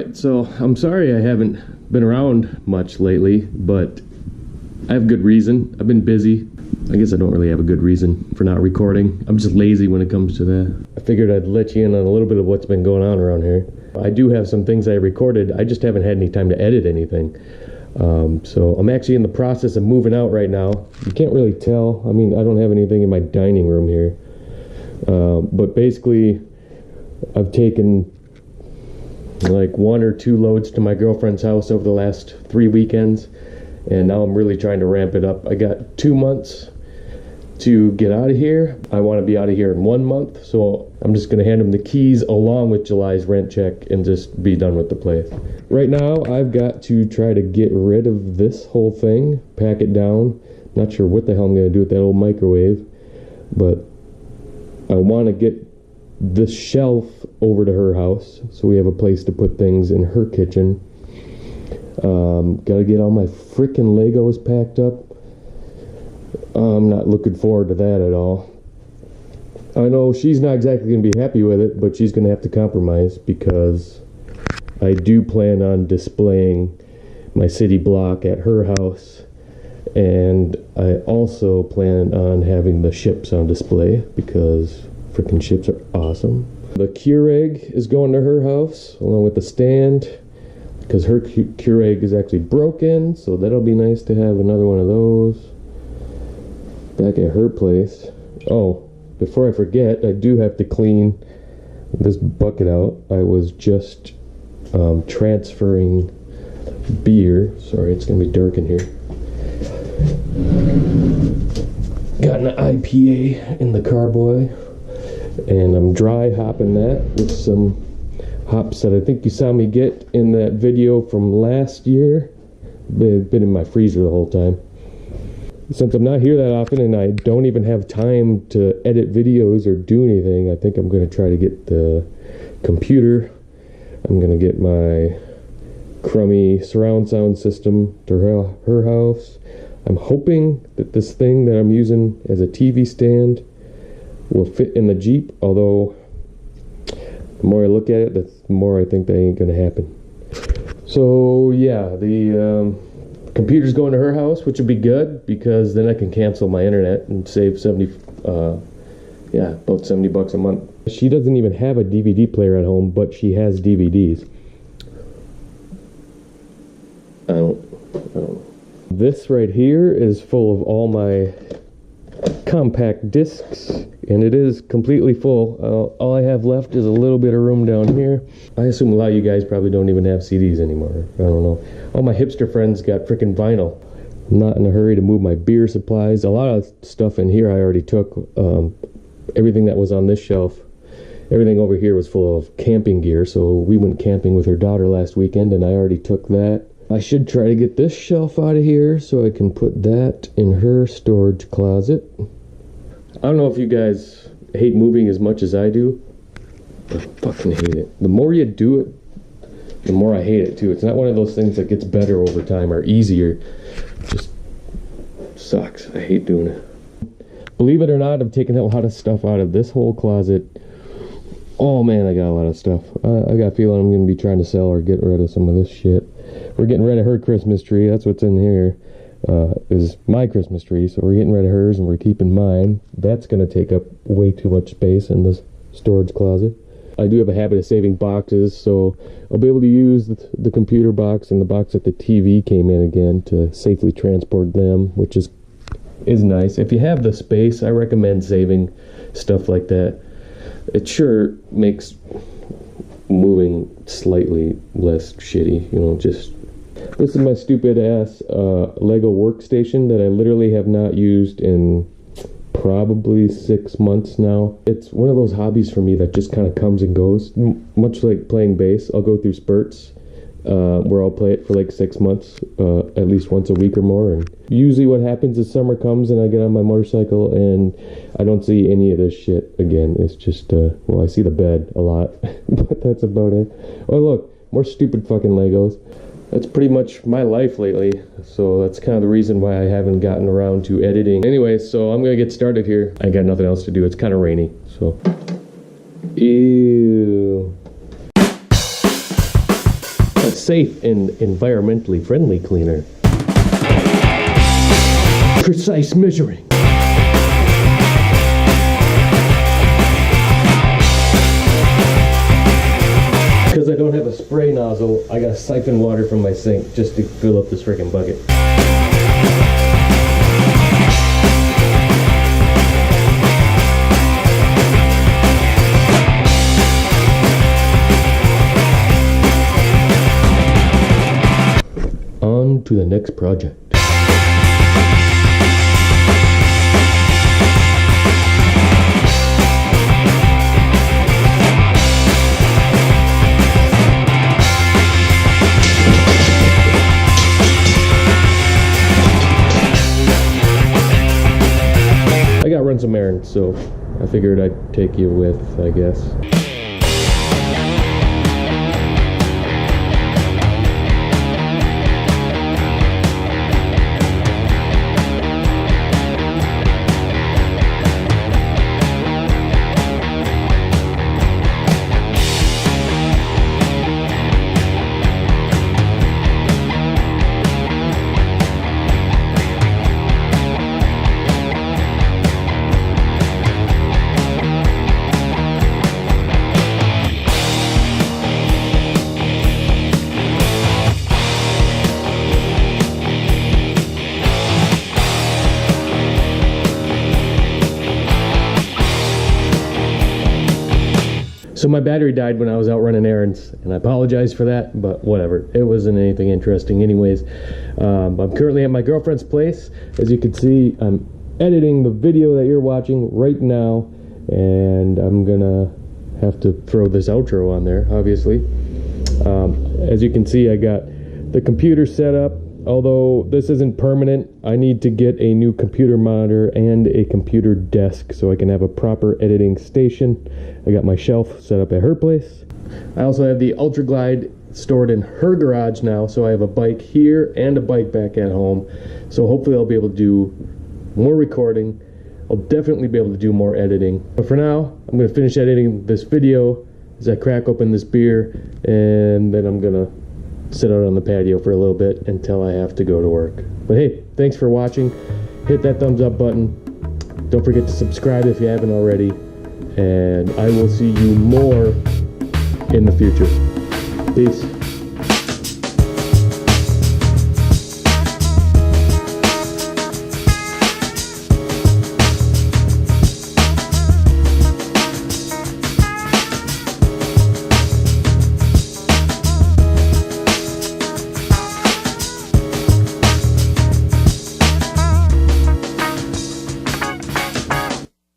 Alright, so I'm sorry I haven't been around much lately, but I have good reason. I've been busy. I guess I don't really have a good reason for not recording. I'm just lazy when it comes to that. I figured I'd let you in on a little bit of what's been going on around here. I do have some things I recorded. I just haven't had any time to edit anything. So I'm actually in the process of moving out right now. You can't really tell. I mean, I don't have anything in my dining room here. But basically, I've taken like 1 or 2 loads to my girlfriend's house over the last 3 weekends. And now I'm really trying to ramp it up. I got 2 months to get out of here. I want to be out of here in 1 month. So I'm just going to hand them the keys along with July's rent check and just be done with the place. Right now, I've got to try to get rid of this whole thing, pack it down. Not sure what the hell I'm going to do with that old microwave, but I want to get this shelf over to her house so we have a place to put things in her kitchen. Gotta get all my freaking Legos packed up. I'm not looking forward to that at all. I know she's not exactly going to be happy with it, but she's going to have to compromise because I do plan on displaying my city block at her house, and I also plan on having the ships on display because freaking ships are awesome. The Keurig is going to her house along with the stand because her Keurig is actually broken, so that'll be nice to have another one of those back at her place. Oh, before I forget, I do have to clean this bucket out. I was just transferring beer. Sorry, it's gonna be dark in here. Got an IPA in the carboy, and I'm dry hopping that with some hops that I think you saw me get in that video from last year. They've been in my freezer the whole time. Since I'm not here that often and I don't even have time to edit videos or do anything, I think I'm going to try to get the computer. I'm going to get my crummy surround sound system to her house. I'm hoping that this thing that I'm using as a TV stand will fit in the Jeep, although the more I look at it, the more I think that ain't going to happen. So yeah, the computer's going to her house, which would be good because then I can cancel my internet and save about $70 a month. She doesn't even have a DVD player at home, but she has DVDs. I don't know. This right here is full of all my compact discs, and it is completely full. All I have left is a little bit of room down here. I assume a lot of you guys probably don't even have CDs anymore. I don't know. All my hipster friends got freaking vinyl. I'm not in a hurry to move my beer supplies. A lot of stuff in here I already took. Everything that was on this shelf, everything over here was full of camping gear, so we went camping with her daughter last weekend, and I already took that. I should try to get this shelf out of here so I can put that in her storage closet. I don't know if you guys hate moving as much as I do. I fucking hate it. The more you do it, the more I hate it too. It's not one of those things that gets better over time or easier. It just sucks. I hate doing it. Believe it or not, I've taken a lot of stuff out of this whole closet. Oh man, I got a lot of stuff. I got a feeling I'm going to be trying to sell or get rid of some of this shit. We're getting rid of her Christmas tree. That's what's in here. Is my Christmas tree, so we're getting rid of hers and we're keeping mine. That's going to take up way too much space in this storage closet. I do have a habit of saving boxes, so I'll be able to use the computer box and the box that the TV came in again to safely transport them, which is nice. If you have the space, I recommend saving stuff like that. It sure makes moving slightly less shitty, you know. Just this is my stupid ass Lego workstation that I literally have not used in probably 6 months now. It's one of those hobbies for me that just kind of comes and goes, much like playing bass. I'll go through spurts where I'll play it for like 6 months, at least once a week or more, and usually what happens is summer comes and I get on my motorcycle and I don't see any of this shit again. It's just well, I see the bed a lot but that's about it. Oh look, more stupid fucking Legos. That's pretty much my life lately, so that's kind of the reason why I haven't gotten around to editing. Anyway, so I'm gonna get started here. I got nothing else to do. It's kind of rainy, so ew. safe and environmentally friendly cleaner. Precise measuring. Because I don't have a spray nozzle, I gotta siphon water from my sink just to fill up this freaking bucket. On to the next project. I gotta run some errands, so I figured I'd take you with, I guess. So my battery died when I was out running errands, and I apologize for that, but whatever. It wasn't anything interesting anyways. I'm currently at my girlfriend's place. As you can see, I'm editing the video that you're watching right now, and I'm gonna have to throw this outro on there, obviously. As you can see, I got the computer set up. Although this isn't permanent, I need to get a new computer monitor and a computer desk so I can have a proper editing station. I got my shelf set up at her place. I also have the Ultra Glide stored in her garage now, so I have a bike here and a bike back at home. So hopefully I'll be able to do more recording. I'll definitely be able to do more editing. But for now, I'm going to finish editing this video as I crack open this beer, and then I'm going to sit out on the patio for a little bit until I have to go to work. But hey, thanks for watching. Hit that thumbs up button. Don't forget to subscribe if you haven't already. And I will see you more in the future. Peace.